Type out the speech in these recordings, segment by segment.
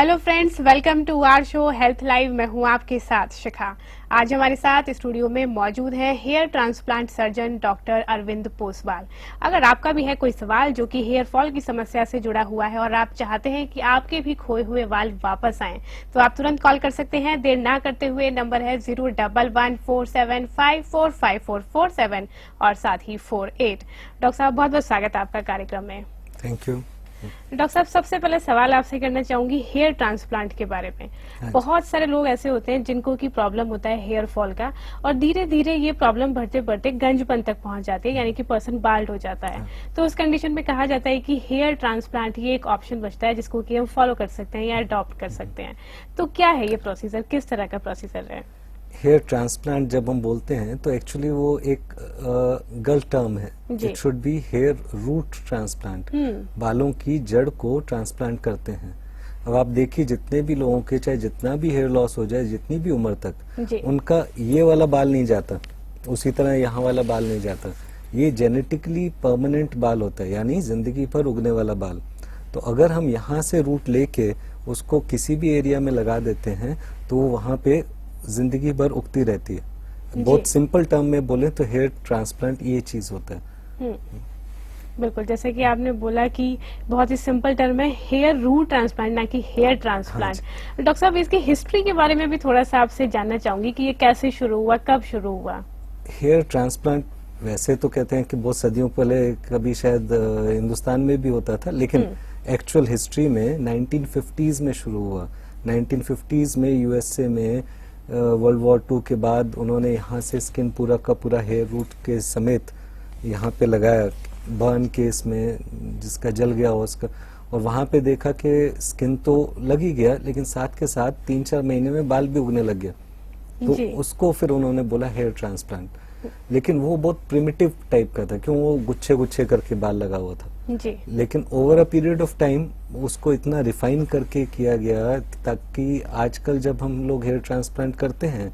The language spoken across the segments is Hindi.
Hello friends, welcome to our show health live. मैं हूं आपके साथ शिखा। आज हमारे साथ स्टूडियो में मौजूद हैं hair transplant surgeon doctor Arvind Poswal. अगर आपका भी है कोई सवाल जो कि हेयर फॉल की समस्या से जुड़ा हुआ है और आप चाहते हैं कि आपके भी खोए हुए बाल वापस आएं, तो आप तुरंत कॉल कर सकते हैं। देर ना करते हुए नंबर है 01147545447 और साथ ही 48। डॉक्टर साहब, बहुत बहुत स्वागत है आपका कार्यक्रम में। Thank you. डॉक्टर साहब, सबसे पहले सवाल आपसे करना चाहूंगी हेयर ट्रांसप्लांट के बारे में। बहुत सारे लोग ऐसे होते हैं जिनको की प्रॉब्लम होता है हेयर फॉल का, और धीरे धीरे ये प्रॉब्लम बढ़ते बढ़ते गंजपन तक पहुंच जाती है, यानी कि पर्सन बाल्ड हो जाता है। तो उस कंडीशन में कहा जाता है कि हेयर ट्रांसप्लांट ये एक ऑप्शन बचता है जिसको कि हम फॉलो कर सकते हैं या अडॉप्ट कर सकते हैं। तो क्या है ये प्रोसीजर, किस तरह का प्रोसीजर है? हेयर ट्रांसप्लांट जब हम बोलते हैं तो एक्चुअली वो एक गलत टर्म है। It should be hair root transplant. बालों की जड़ को ट्रांसप्लांट करते हैं। अब आप देखिए, जितने भी लोगों के चाहे जितना भी हेयर लॉस हो जाए, जितनी भी उम्र तक, उनका ये वाला बाल नहीं जाता, उसी तरह यहाँ वाला बाल नहीं जाता। ये जेनेटिकली परमानेंट बाल होता है, यानी जिंदगी भर उगने वाला बाल। तो अगर हम यहाँ से रूट लेके उसको किसी भी एरिया में लगा देते हैं तो वो वहाँ पे जिंदगी भर उगती रहती है। बहुत सिंपल टर्म में बोले तो हेयर ट्रांसप्लांट ये चीज होता है। बिल्कुल, जैसे कि आपने बोला कि बहुत ही सिंपल टर्म है हेयर रूट ट्रांसप्लांट, ना कि हेयर ट्रांसप्लांट। डॉक्टर साहब, इसकी हिस्ट्री के बारे में भी थोड़ा सा आपसे जानना चाहूंगी कि ये कैसे शुरू हुआ, कब शुरू हुआ? हेयर ट्रांसप्लांट वैसे तो कहते हैं कि बहुत सदियों पहले कभी शायद हिंदुस्तान में भी होता था, लेकिन एक्चुअल हिस्ट्री में 1950s में शुरू हुआ। 1950s में यूएसए में वर्ल्ड वॉर 2 के बाद उन्होंने यहाँ से स्किन पूरा का पूरा हेयर रूट के समेत यहाँ पे लगाया, बर्न केस में जिसका जल गया हो उसका, और वहाँ पे देखा कि स्किन तो लग ही गया, लेकिन साथ के साथ 3-4 महीने में बाल भी उगने लग गया। तो उसको फिर उन्होंने बोला हेयर ट्रांसप्लांट। लेकिन वो बहुत प्रिमिटिव टाइप का था, क्यों वो गुच्छे गुच्छे करके बाल लगा हुआ था। लेकिन over a period of time उसको इतना रिफाइन करके किया गया ताकि आजकल जब हम लोग हेयर ट्रांसप्लांट करते हैं,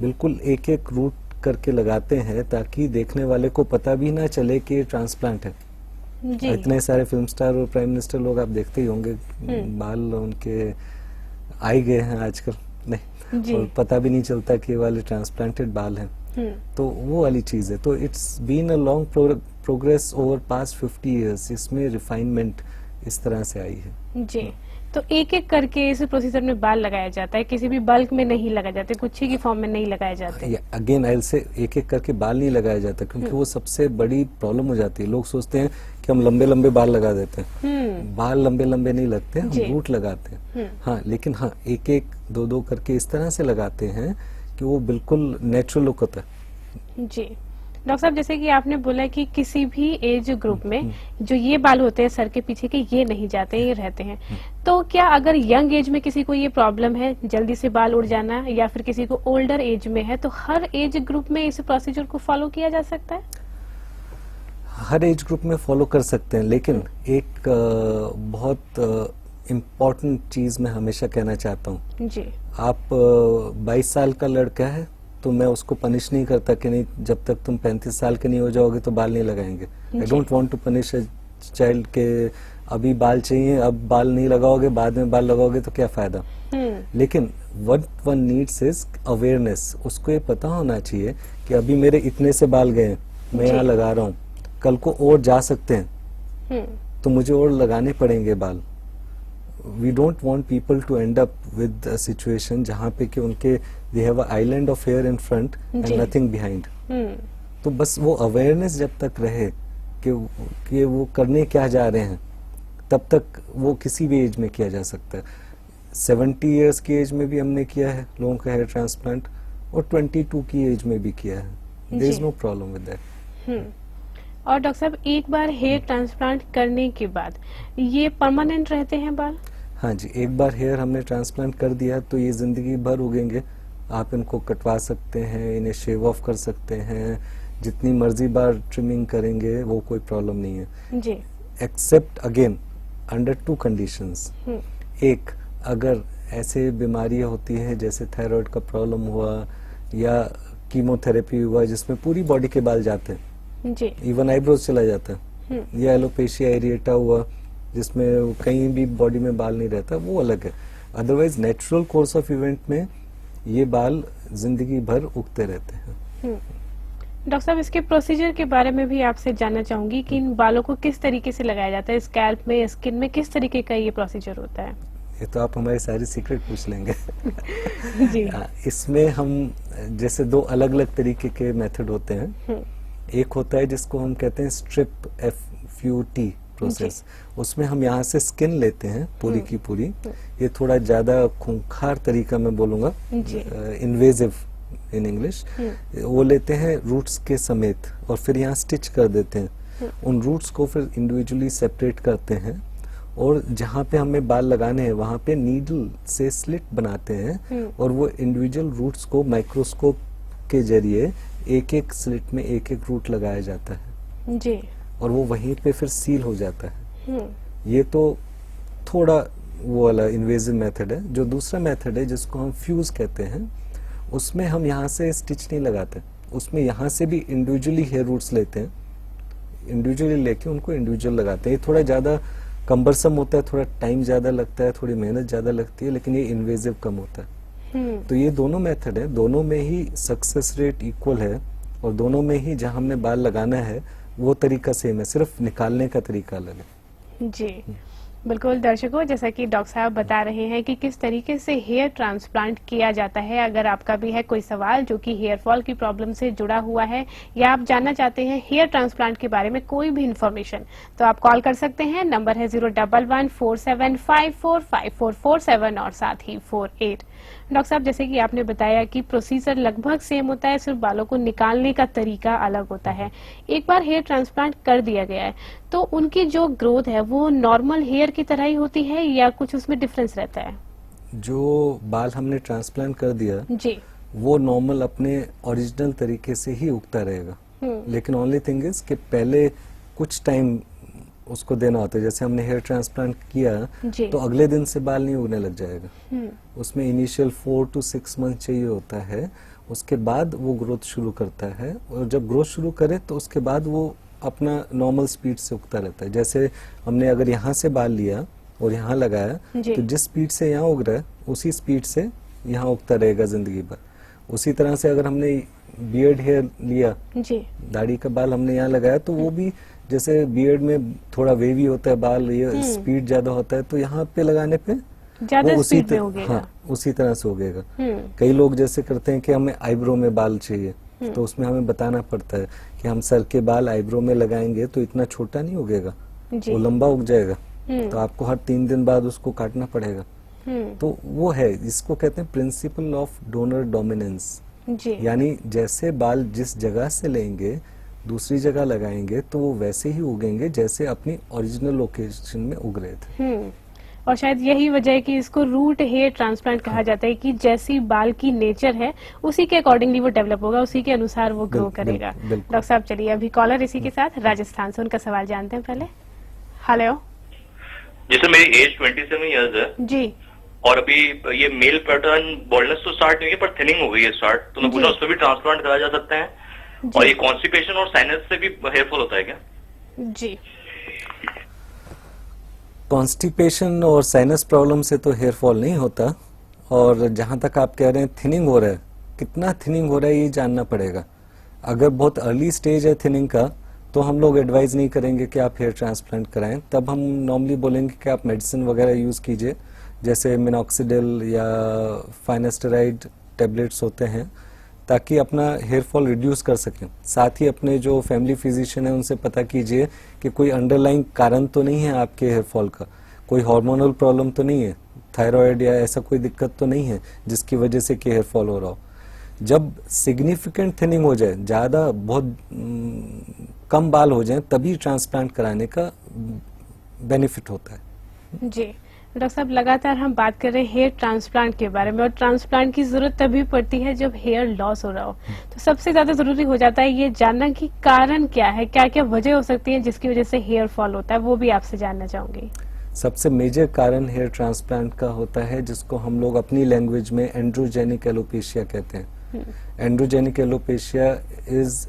बिल्कुल एक एक रूट करके लगाते हैं ताकि देखने वाले को पता भी ना चले कि ये ट्रांसप्लांट है। इतने सारे फिल्म स्टार और प्राइम मिनिस्टर लोग आप देखते ही होंगे, बाल उनके आई गए हैं आजकल, नहीं, और पता भी नहीं चलता कि ये वाले ट्रांसप्लांटेड बाल हैं। तो वो वाली चीज है। तो it's been a long progress over past 50 years. इसमें रिफाइनमेंट इस तरह से आई है। जी, तो एक एक करके इस प्रोसीजर में बाल लगाया जाता है, किसी भी बल्क में नहीं लगाए जाते, गुच्छे की फॉर्म में नहीं लगाए जाते। अगेन आई से एक एक करके बाल नहीं लगाया जाता, क्योंकि वो सबसे बड़ी प्रॉब्लम हो जाती है। लोग सोचते हैं कि हम लंबे लंबे बाल लगा देते हैं। बाल लंबे लंबे नहीं लगते, हम रूट लगाते हैं। हाँ, लेकिन हाँ, एक एक दो दो करके इस तरह से लगाते हैं कि वो बिल्कुल नेचुरल लुक होता है। जी डॉक्टर साहब, जैसे कि आपने बोला कि किसी भी एज ग्रुप में जो ये बाल होते हैं सर के पीछे के, ये नहीं जाते, ये रहते हैं। तो क्या अगर यंग एज में किसी को ये प्रॉब्लम है, जल्दी से बाल उड़ जाना, या फिर किसी को ओल्डर एज में है, तो हर एज ग्रुप में इस प्रोसीजर को फॉलो किया जा सकता है? हर एज ग्रुप में फॉलो कर सकते हैं, लेकिन एक बहुत इम्पोर्टेंट चीज मैं हमेशा कहना चाहता हूँ। जी, आप 22 साल का लड़का है तो मैं उसको पनिश नहीं करता कि नहीं, जब तक तुम 35 साल के नहीं हो जाओगे तो बाल नहीं लगाएंगे। I don't want to punish a child के अभी बाल चाहिए, अब बाल नहीं लगाओगे, बाद में बाल लगाओगे तो क्या फायदा। लेकिन what one needs is awareness. उसको ये पता होना चाहिए कि अभी मेरे इतने से बाल गए, मैं यहाँ लगा रहा हूँ, कल को और जा सकते हैं, तो मुझे और लगाने पड़ेंगे बाल। We don't want people to end up with a situation जहाँ पे कि उनके they have an island of hair in front and nothing behind। तो बस वो awareness जब तक रहे कि वो करने क्या जा रहे हैं, तब तक वो किसी भी एज में किया जा सकता है। 70 इयर्स की एज में भी हमने किया है लोगों का हेयर ट्रांसप्लांट, और 22 की एज में भी किया है। There is no problem with that। और डॉक्टर साहब, एक बार हेयर ट्रांसप्लांट करने के बाद ये परमानेंट रहते हैं बाल? हाँ जी, एक बार हेयर हमने ट्रांसप्लांट कर दिया तो ये जिंदगी भर उगेंगे। आप इनको कटवा सकते हैं, इन्हें शेव ऑफ कर सकते हैं, जितनी मर्जी बार ट्रिमिंग करेंगे, वो कोई प्रॉब्लम नहीं है जी। Except again under 2 conditions. एक, अगर ऐसे बीमारियां होती हैं जैसे थायराइड का प्रॉब्लम हुआ या कीमोथेरेपी हुआ जिसमें पूरी बॉडी के बाल जाते हैं जी, इवन आईब्रोज चला जाता है, या एलोपेशिया एरिएटा हुआ जिसमें कहीं भी बॉडी में बाल नहीं रहता, वो अलग है। Otherwise natural course of event में ये बाल जिंदगी भर उगते रहते हैं। डॉक्टर साहब, इसके प्रोसीजर के बारे में भी आपसे जानना चाहूंगी कि इन बालों को किस तरीके से लगाया जाता है, स्कैल्प में, स्किन में, किस तरीके का ये प्रोसीजर होता है? ये तो आप हमारी सारी सीक्रेट पूछ लेंगे। जी। इसमें हम जैसे दो अलग अलग तरीके के मेथड होते हैं। एक होता है जिसको हम कहते हैं स्ट्रिप FUT प्रोसेस। उसमें हम यहाँ से स्किन लेते हैं पूरी की पूरी। ये थोड़ा ज्यादा खूंखार तरीका मैं बोलूंगा, इन्वेजिव इन इंग्लिश। वो लेते हैं रूट्स के समेत और फिर यहाँ स्टिच कर देते हैं। उन रूट्स को फिर इंडिविजुअली सेपरेट करते हैं और जहाँ पे हमें बाल लगाने हैं वहाँ पे नीडल से स्लिट बनाते हैं और वो इंडिविजुअल रूट्स को माइक्रोस्कोप के जरिए एक एक स्लिट में एक एक रूट लगाया जाता है जी। और वो वहीं पे फिर सील हो जाता है। ये तो थोड़ा वो वाला इन्वेजिव मेथड है। जो दूसरा मेथड है जिसको हम फ्यूज कहते हैं, उसमें हम यहाँ से स्टिच नहीं लगाते, उसमें यहाँ से भी इंडिविजुअली हेयर रूट्स लेते हैं, इंडिविजुअली लेके उनको इंडिविजुअल लगाते हैं। ये थोड़ा ज्यादा कम्बरसम होता है, थोड़ा टाइम ज्यादा लगता है, थोड़ी मेहनत ज्यादा लगती है, लेकिन ये इन्वेजिव कम होता है। तो ये दोनों मेथड है, दोनों में ही सक्सेस रेट इक्वल है और दोनों में ही जहां हमने बाल लगाना है वो तरीका सेम है, सिर्फ निकालने का तरीका अलग है। जी बिल्कुल दर्शकों, जैसा कि डॉक्टर साहब बता रहे हैं कि किस तरीके से हेयर ट्रांसप्लांट किया जाता है। अगर आपका भी है कोई सवाल जो कि हेयर फॉल की प्रॉब्लम से जुड़ा हुआ है या आप जानना चाहते हैं हेयर ट्रांसप्लांट के बारे में कोई भी इन्फॉर्मेशन, तो आप कॉल कर सकते हैं। नंबर है 01147545447 और साथ ही 48। डॉक्टर साहब, जैसे कि आपने बताया कि प्रोसीजर लगभग सेम होता है, सिर्फ बालों को निकालने का तरीका अलग होता है। एक बार हेयर ट्रांसप्लांट कर दिया गया है तो उनकी जो ग्रोथ है वो नॉर्मल हेयर की तरह ही होती है या कुछ उसमें डिफरेंस रहता है? जो बाल हमने ट्रांसप्लांट कर दिया जी, वो नॉर्मल अपने ओरिजिनल तरीके से ही उगता रहेगा, लेकिन ओनली थिंग इज कि पहले कुछ टाइम उसको देना होता है। जैसे हमने हेयर ट्रांसप्लांट किया तो अगले दिन से बाल नहीं उगने लग जाएगा, उसमें इनिशियल 4 to 6 मंथ चाहिए होता है, उसके बाद वो ग्रोथ शुरू करता है और जब ग्रोथ शुरू करे तो उसके बाद वो अपना नॉर्मल स्पीड से उगता रहता है। जैसे हमने अगर यहाँ से बाल लिया और यहाँ लगाया तो जिस स्पीड से यहाँ उग रहा है उसी स्पीड से यहाँ उगता रहेगा जिंदगी भर। उसी तरह से अगर हमने बियर्ड हेयर लिया, दाढ़ी का बाल हमने यहाँ लगाया तो वो भी जैसे बियर्ड में थोड़ा वेवी होता है बाल, ये स्पीड ज्यादा होता है तो यहाँ पे लगाने पे ज्यादा स्पीड में उगेगा। हाँ, उसी तरह से उगेगा। कई लोग जैसे करते हैं कि हमें आईब्रो में बाल चाहिए तो उसमें हमें बताना पड़ता है कि हम सर के बाल आईब्रो में लगाएंगे तो इतना छोटा नहीं उगेगा, वो लंबा उग जाएगा, तो आपको हर 3 दिन बाद उसको काटना पड़ेगा। तो वो है, इसको कहते हैं प्रिंसिपल ऑफ डोनर डोमिनेंस। यानी जैसे बाल जिस जगह से लेंगे दूसरी जगह लगाएंगे तो वो वैसे ही उगेंगे जैसे अपनी ओरिजिनल लोकेशन में उग रहे थे। और शायद यही वजह है कि इसको रूट हेयर ट्रांसप्लांट कहा जाता है कि जैसी बाल की नेचर है उसी के अकॉर्डिंगली वो डेवलप होगा, उसी के अनुसार वो ग्रो करेगा। डॉक्टर साहब, चलिए अभी कॉलर इसी के साथ राजस्थान से, उनका सवाल जानते हैं पहले। हेलो जी सर, मेरी एज 27 इयर्स है जी, और अभी ये मेल पैटर्न बॉल्डनेस तो स्टार्ट नहीं है पर थिनिंग हो गई है स्टार्ट, तो मैं पूछा उस पर भी ट्रांसप्लांट करा जा सकता है? और ये कॉन्स्टिपेशन और साइनस से भी हेयर फॉल होता है क्या? जी, कॉन्स्टिपेशन और साइनस प्रॉब्लम से तो हेयर फॉल नहीं होता। और जहां तक आप कह रहे हैं थिनिंग हो रहा है, कितना थिनिंग हो रहा है ये जानना पड़ेगा। अगर बहुत अर्ली स्टेज है थिनिंग का तो हम लोग एडवाइज नहीं करेंगे कि आप हेयर ट्रांसप्लांट कराएं, तब हम नॉर्मली बोलेंगे कि आप मेडिसिन वगैरह यूज कीजिए, जैसे मिनॉक्सिडिल या फाइनेस्टेराइड टेबलेट्स होते हैं, ताकि अपना हेयर फॉल रिड्यूस कर सकें। साथ ही अपने जो फैमिली फिजिशियन है उनसे पता कीजिए कि कोई अंडरलाइंग कारण तो नहीं है आपके हेयर फॉल का, कोई हार्मोनल प्रॉब्लम तो नहीं है, थायराइड या ऐसा कोई दिक्कत तो नहीं है जिसकी वजह से कि हेयर फॉल हो रहा हो। जब सिग्निफिकेंट थिनिंग हो जाए, ज्यादा बहुत कम बाल हो जाए, तभी ट्रांसप्लांट कराने का बेनिफिट होता है। जी डॉक्टर साहब, लगातार हम बात कर रहे हैं हेयर ट्रांसप्लांट के बारे में, और ट्रांसप्लांट की जरूरत तभी पड़ती है जब हेयर लॉस हो रहा हो। तो सबसे ज्यादा जरूरी हो जाता है ये जानना कि कारण क्या है, क्या क्या वजह हो सकती है जिसकी वजह से हेयर फॉल होता है, वो भी आपसे जानना चाहूंगी। सबसे मेजर कारण हेयर ट्रांसप्लांट का होता है जिसको हम लोग अपनी लैंग्वेज में एंड्रोजेनिक एलोपेशिया कहते हैं। Androgenic alopecia is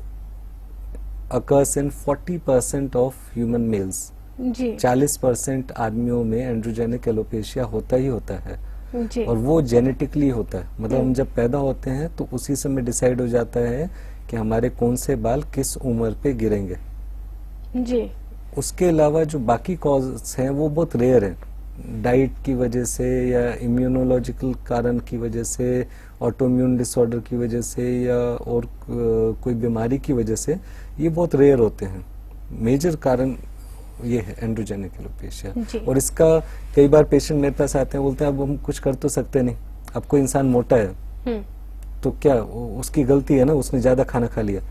occurs in 40% of human mails. 40% आदमियों में एंड्रोजेनिक एलोपेशिया होता ही होता है। जी। और वो जेनेटिकली होता है, मतलब हम जब पैदा होते हैं तो उसी समय डिसाइड हो जाता है कि हमारे कौन से बाल किस उम्र पे गिरेंगे। जी। उसके अलावा जो बाकी कॉज हैं वो बहुत रेयर हैं, डाइट की वजह से या इम्यूनोलॉजिकल कारण की वजह से, ऑटोइम्यून डिसऑर्डर की वजह से या और कोई बीमारी की वजह से, ये बहुत रेयर होते हैं। मेजर कारण ये है एंड्रोजेनिक एलोपेशिया। और इसका कई बार पेशेंट मेरे पास आते हैं, बोलते हैं अब हम कुछ कर तो सकते नहीं, अब कोई इंसान मोटा है तो क्या उसकी गलती है ना, उसने ज्यादा खाना खा लिया,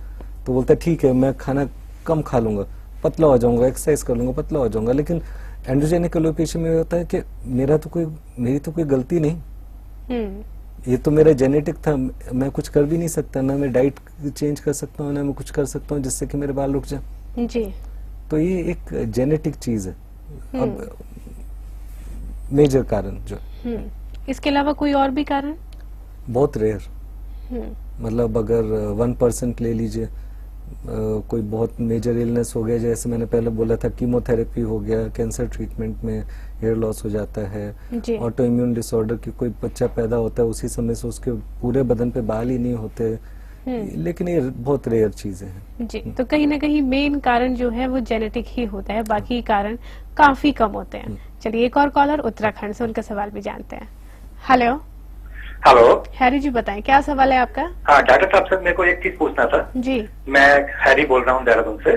तो बोलता है ठीक है मैं खाना कम खा लूंगा, पतला हो जाऊंगा, एक्सरसाइज कर लूंगा, पतला हो जाऊंगा। लेकिन एंड्रोजेनिक एलोपेशिया में होता है कि मेरी तो कोई गलती नहीं, ये तो मेरा जेनेटिक था, मैं कुछ कर भी नहीं सकता, ना मैं डाइट चेंज कर सकता हूँ, ना मैं कुछ कर सकता हूँ जिससे कि मेरे बाल रुक जाए। जी। तो ये एक जेनेटिक चीज है। अब मेजर कारण जो इसके अलावा कोई और भी कारण? बहुत रेयर, मतलब अगर 1% ले लीजिए, कोई बहुत मेजर इलनेस हो गया, जैसे मैंने पहले बोला था कीमोथेरेपी हो गया, कैंसर ट्रीटमेंट में हेयर लॉस हो जाता है, ऑटो इम्यून डिसऑर्डर की कोई बच्चा पैदा होता है उसी समय से उसके पूरे बदन पे बाल ही नहीं होते, लेकिन ये बहुत रेयर चीजें हैं। जी। तो कहीं ना कहीं मेन कारण जो है वो जेनेटिक ही होता है, बाकी कारण काफी कम होते हैं। चलिए एक और कॉलर उत्तराखंड से, उनका सवाल भी जानते हैं। हेलो। हेलो हैरी जी बताएं क्या सवाल है आपका? हाँ डॉक्टर साहब से मेरे को एक चीज पूछना था जी। मैं हैरी बोल रहा हूँ देहरादून से।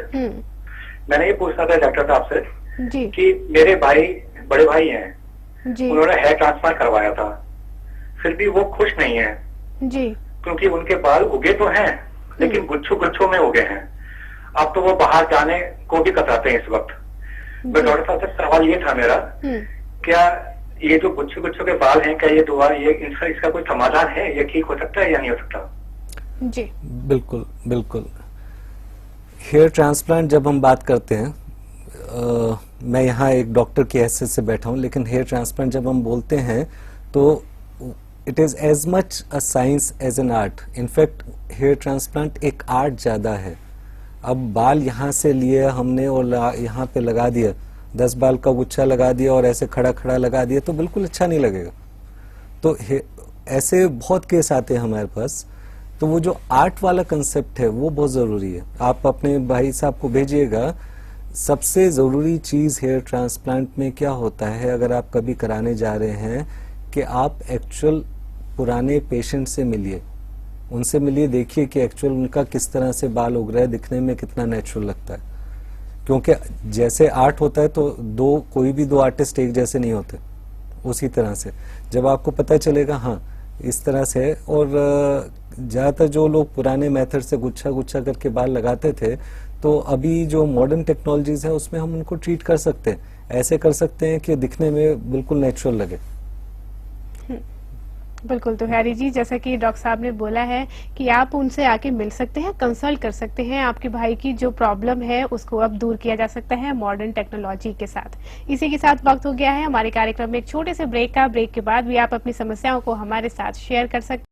मैंने ये पूछना था डॉक्टर साहब से जी कि मेरे भाई बड़े भाई हैं जी उन्होंने हेयर ट्रांसप्लांट करवाया था, फिर भी वो खुश नहीं है जी क्योंकि उनके बाल उगे तो हैं लेकिन गुच्छों गुच्छों में उगे हैं। अब तो वो बाहर जाने को भी कतराते हैं इस वक्त। मैं डॉक्टर साहब से सवाल ये था मेरा, क्या ये जो गुच्छों गुच्छों के बाल हैं, क्या ये दोबारा ये इसका कोई समाधान है, ये ठीक हो सकता है या नहीं हो सकता? जी बिल्कुल बिल्कुल। हेयर ट्रांसप्लांट जब हम बात करते हैं, मैं यहाँ एक डॉक्टर की हैसियत से बैठा हूँ, लेकिन हेयर ट्रांसप्लांट जब हम बोलते हैं तो it is as much a science as an art. In fact hair transplant एक आर्ट ज्यादा है। अब बाल यहाँ से लिए हमने और यहाँ पे लगा दिया, 10 बाल का गुच्छा लगा दिया और ऐसे खड़ा खड़ा लगा दिया तो बिल्कुल अच्छा नहीं लगेगा। तो ऐसे बहुत केस आते हैं हमारे पास। तो वो जो आर्ट वाला कंसेप्ट है वो बहुत जरूरी है। आप अपने भाई साहब को भेजिएगा। सबसे जरूरी चीज हेयर ट्रांसप्लांट में क्या होता है, अगर आप कभी कराने जा रहे हैं, कि आप एक्चुअल पुराने पेशेंट से मिलिए, उनसे मिलिए, देखिए कि एक्चुअल उनका किस तरह से बाल उग रहा है, दिखने में कितना नेचुरल लगता है। क्योंकि जैसे आर्ट होता है तो कोई भी दो आर्टिस्ट एक जैसे नहीं होते, उसी तरह से जब आपको पता चलेगा हाँ इस तरह से है। और ज्यादातर जो लोग पुराने मेथड से गुच्छा गुच्छा करके बाल लगाते थे, तो अभी जो मॉडर्न टेक्नोलॉजीज है उसमें हम उनको ट्रीट कर सकते हैं, ऐसे कर सकते हैं कि दिखने में बिल्कुल नेचुरल लगे। बिल्कुल। तो हैरी जी जैसा कि डॉक्टर साहब ने बोला है कि आप उनसे आके मिल सकते हैं, कंसल्ट कर सकते हैं, आपके भाई की जो प्रॉब्लम है उसको अब दूर किया जा सकता है मॉडर्न टेक्नोलॉजी के साथ। इसी के साथ वक्त हो गया है हमारे कार्यक्रम में एक छोटे से ब्रेक का। ब्रेक के बाद भी आप अपनी समस्याओं को हमारे साथ शेयर कर सकते हैं।